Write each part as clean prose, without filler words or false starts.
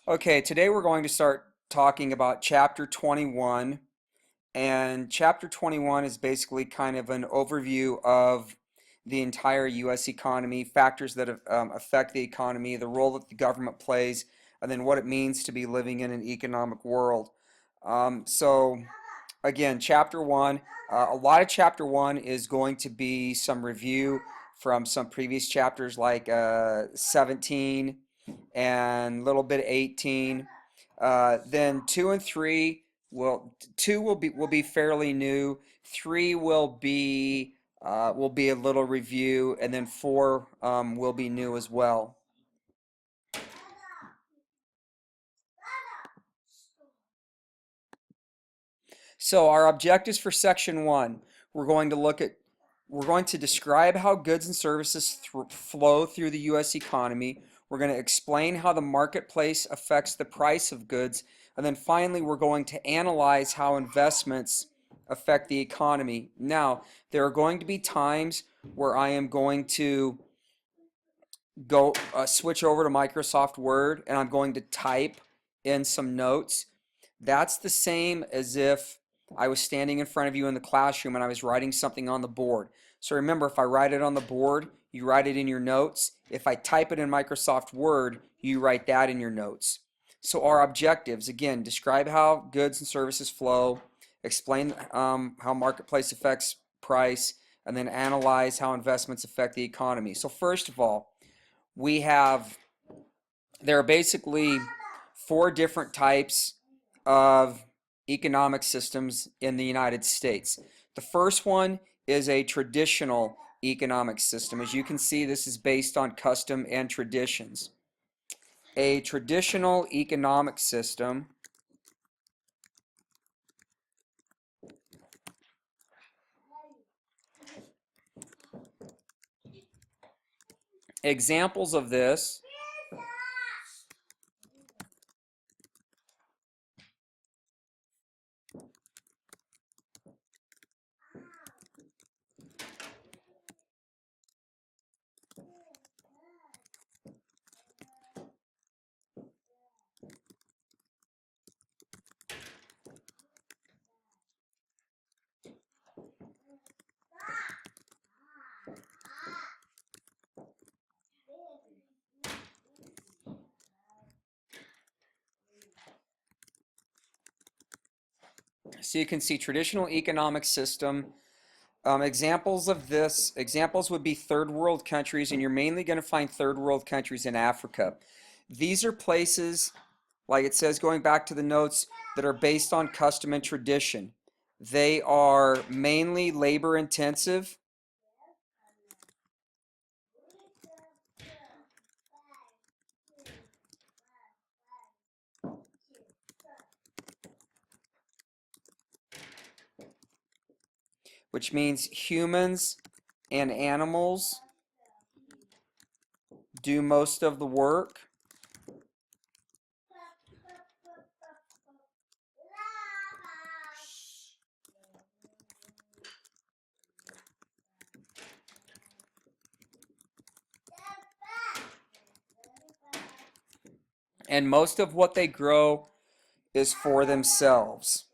Okay, today we're going to start talking about Chapter 21, and Chapter 21 is basically kind of an overview of the entire U.S. economy, factors that affect the economy, the role that the government plays, and then what it means to be living in an economic world. So, again, Chapter 1, a lot of Chapter 1 is going to be some review from some previous chapters like 17 and a little bit of 18. Then 2 and 3 will be fairly new. 3 will be a little review, and then 4 will be new as well. So our objectives for section 1, we're going to look at we're going to describe how goods and services flow through the U.S. economy. We're going to explain how the marketplace affects the price of goods. And then finally, we're going to analyze how investments affect the economy. Now, there are going to be times where I am going to go switch over to Microsoft Word and I'm going to type in some notes. That's the same as if I was standing in front of you in the classroom and I was writing something on the board. So remember, if I write it on the board, you write it in your notes. If I type it in Microsoft Word, you write that in your notes. So our objectives, again, describe how goods and services flow, explain how marketplace affects price, and then analyze how investments affect the economy. So first of all, we have, there are basically 4 different types of economic systems in the United States. The first one is a traditional economic system. As you can see, this is based on custom and traditions. A traditional economic system examples of this so you can see traditional economic system. Examples would be third world countries, and you're mainly going to find third world countries in Africa. These are places, like it says, going back to the notes, that are based on custom and tradition. They are mainly labor intensive, which means humans and animals do most of the work. And most of what they grow is for themselves.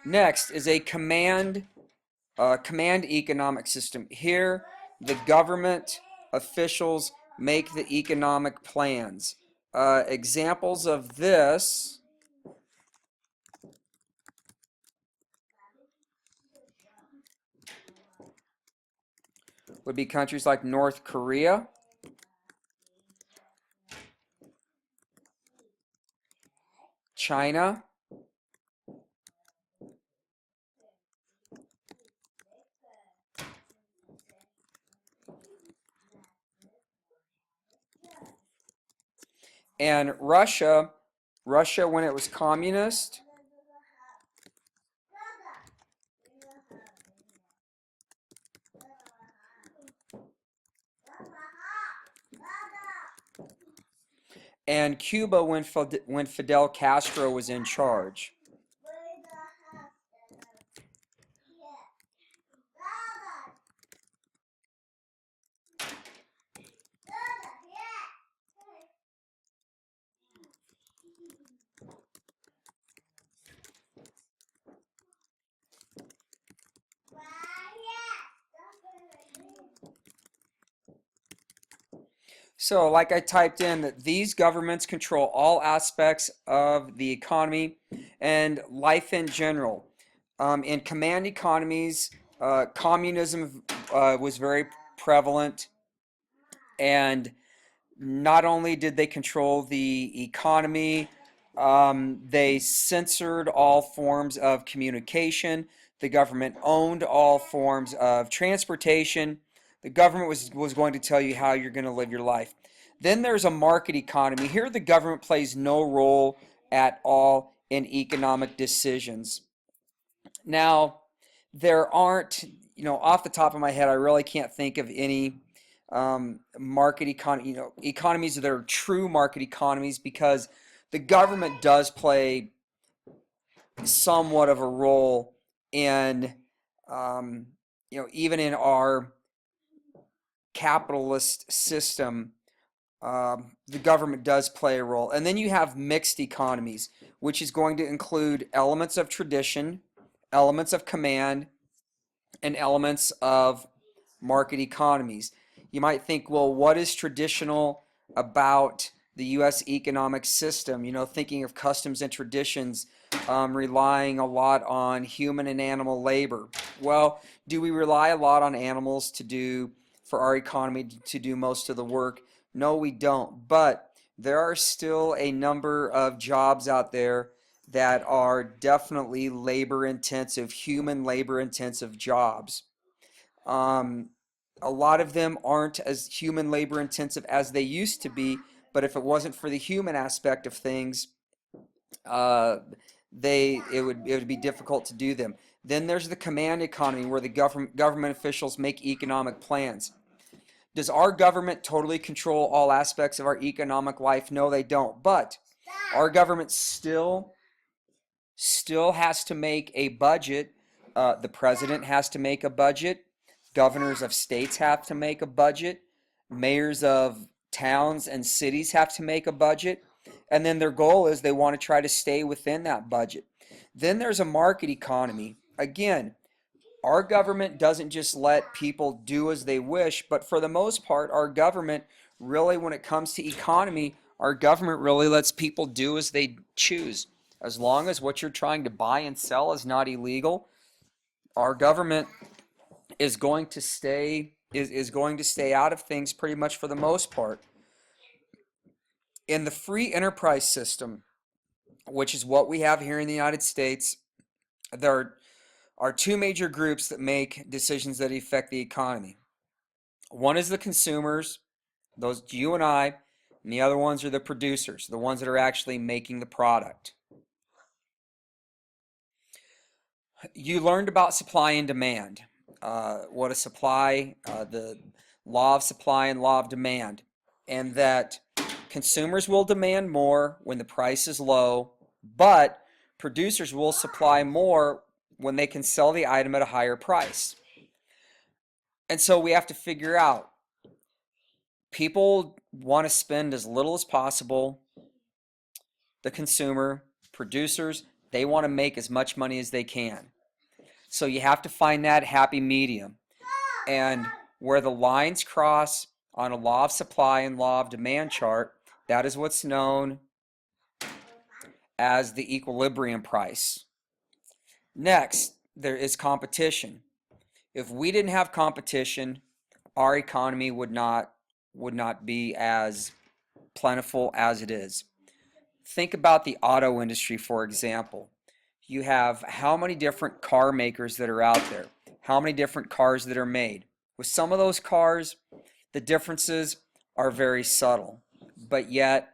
Next is a command economic system. Here, the government officials make the economic plans. Examples of this would be countries like North Korea, China, and Russia. Russia, when it was communist, and Cuba when Fidel Castro was in charge. So, like I typed in, that these governments control all aspects of the economy and life in general. In command economies, communism was very prevalent, and not only did they control the economy, they censored all forms of communication. The government owned all forms of transportation. The government was going to tell you how you're going to live your life. Then there's a market economy. Here, the government plays no role at all in economic decisions. Now, there aren't, off the top of my head, I really can't think of any market economy, economies that are true market economies, because the government does play somewhat of a role in, even in our capitalist system. The government does play a role. And then you have mixed economies, which is going to include elements of tradition, elements of command, and elements of market economies. You might think, well, what is traditional about the U.S. economic system? Thinking of customs and traditions, relying a lot on human and animal labor. Well, do we rely a lot on animals for our economy to do most of the work? No, we don't. But there are still a number of jobs out there that are definitely labor intensive, human labor intensive jobs. Um, a lot of them aren't as human labor intensive as they used to be, but if it wasn't for the human aspect of things, uh, it would be difficult to do them. Then there's the command economy, where the government officials make economic plans. Does our government totally control all aspects of our economic life? No, they don't. But our government still has to make a budget. The president has to make a budget. Governors of states have to make a budget. Mayors of towns and cities have to make a budget. And then their goal is they want to try to stay within that budget. Then there's a market economy. Again, our government doesn't just let people do as they wish, but for the most part, our government really, when it comes to economy, our government really lets people do as they choose. As long as what you're trying to buy and sell is not illegal, our government is going to stay out of things pretty much for the most part. In the free enterprise system, which is what we have here in the United States, there are two major groups that make decisions that affect the economy. One is the consumers, those you and I, and the other ones are the producers, the ones that are actually making the product. You learned about supply and demand. What a supply, the law of supply and law of demand, and that consumers will demand more when the price is low, but producers will supply more when they can sell the item at a higher price. And so we have to figure out, people want to spend as little as possible. The consumer, producers, they want to make as much money as they can. So you have to find that happy medium. And where the lines cross on a law of supply and law of demand chart, that is what's known as the equilibrium price. Next, there is competition. If we didn't have competition, our economy would not be as plentiful as it is. Think about the auto industry, for example. You have how many different car makers that are out there, how many different cars that are made. With some of those cars, the differences are very subtle, but yet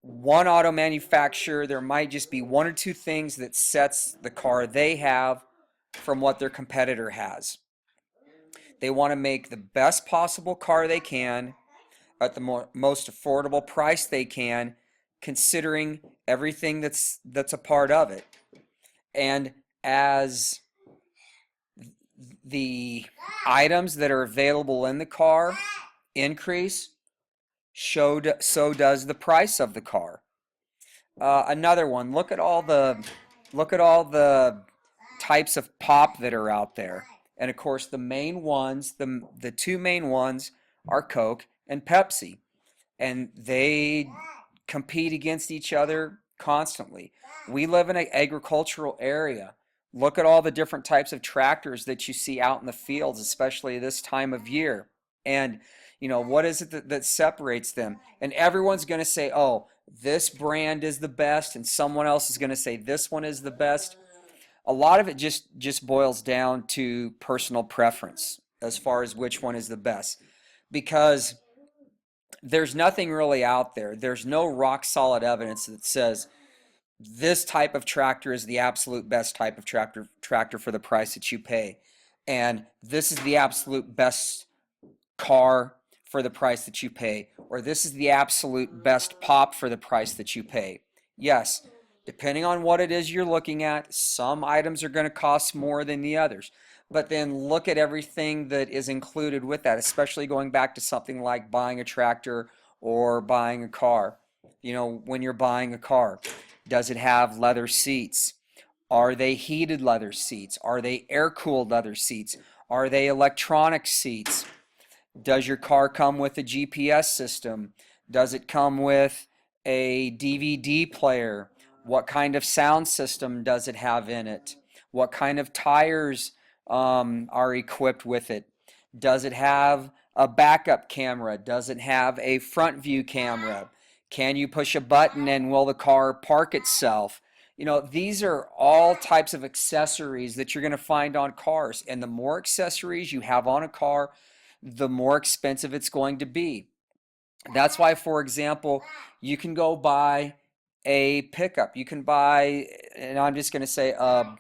one auto manufacturer, there might just be one or two things that sets the car they have from what their competitor has. They want to make the best possible car they can at the most affordable price they can, considering everything that's a part of it. And as the items that are available in the car increase, so does the price of the car. Another one. Look at all the types of pop that are out there, and of course the main ones, the two main ones are Coke and Pepsi, and they compete against each other constantly. We live in an agricultural area. Look at all the different types of tractors that you see out in the fields, especially this time of year. And, what is it that separates them? And everyone's going to say, oh, this brand is the best, and someone else is going to say this one is the best. A lot of it just boils down to personal preference as far as which one is the best. Because there's nothing really out there. There's no rock solid evidence that says this type of tractor is the absolute best type of tractor for the price that you pay. And this is the absolute best car for the price that you pay. Or this is the absolute best pop for the price that you pay. Yes, depending on what it is you're looking at, some items are going to cost more than the others. But then look at everything that is included with that, especially going back to something like buying a tractor or buying a car. When you're buying a car, does it have leather seats? Are they heated leather seats? Are they air-cooled leather seats? Are they electronic seats? Does your car come with a GPS system? Does it come with a DVD player? What kind of sound system does it have in it? What kind of tires are equipped with it? Does it have a backup camera? Does it have a front view camera? Can you push a button and will the car park itself? These are all types of accessories that you're going to find on cars. And the more accessories you have on a car, the more expensive it's going to be. That's why, for example, you can go buy a pickup. You can buy, and I'm just going to say a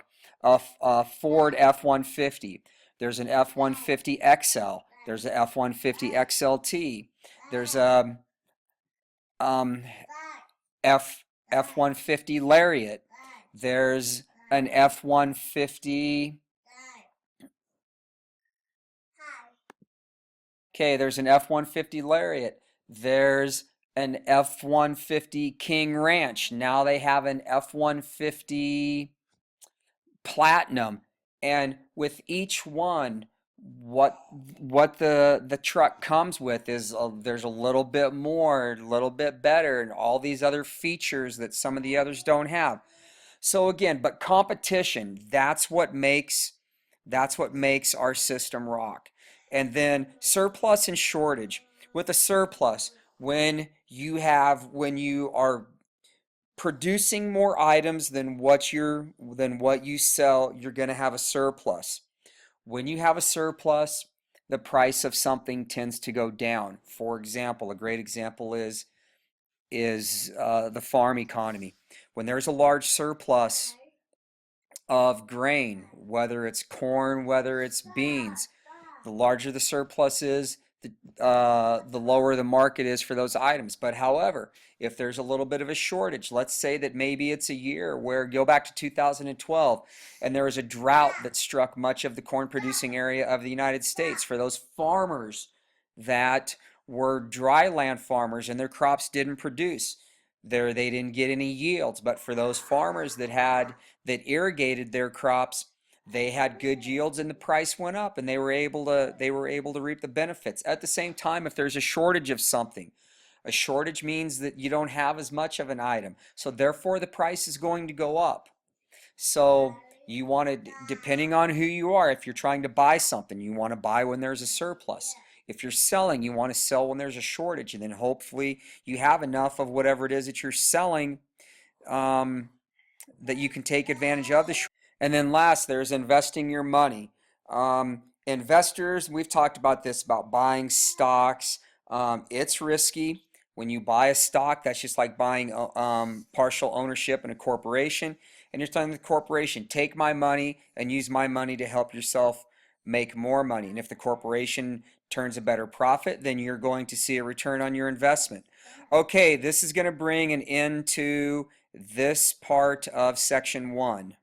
Ford F-150. There's an F-150 XL. There's a F-150 XLT. There's a um, F-150 Lariat. There's an F-150. Okay, there's an F-150 Lariat. There's an F-150 King Ranch. Now they have an F-150 Platinum. And with each one, what the truck comes with is there's a little bit more, a little bit better, and all these other features that some of the others don't have. So again, but competition, that's what makes our system rock. And then surplus and shortage. With a surplus, when you are producing more items than what you sell, you're going to have a surplus. When you have a surplus, the price of something tends to go down. For example, a great example is the farm economy. When there's a large surplus of grain, whether it's corn, whether it's beans, the larger the surplus is, the lower the market is for those items. But however, if there's a little bit of a shortage, let's say that maybe it's a year where, go back to 2012, and there was a drought that struck much of the corn producing area of the United States. For those farmers that were dry land farmers and their crops didn't produce, they didn't get any yields. But for those farmers that irrigated their crops, they had good yields and the price went up, and they were able to reap the benefits. At the same time, if there's a shortage of something, a shortage means that you don't have as much of an item, so therefore the price is going to go up. So you want to, depending on who you are, if you're trying to buy something, you want to buy when there's a surplus. If you're selling, you want to sell when there's a shortage, and then hopefully you have enough of whatever it is that you're selling, um, that you can take advantage of the. And then last, there's investing your money. Investors, we've talked about this, about buying stocks. It's risky. When you buy a stock, that's just like buying partial ownership in a corporation. And you're telling the corporation, take my money and use my money to help yourself make more money. And if the corporation turns a better profit, then you're going to see a return on your investment. Okay, this is going to bring an end to this part of section 1.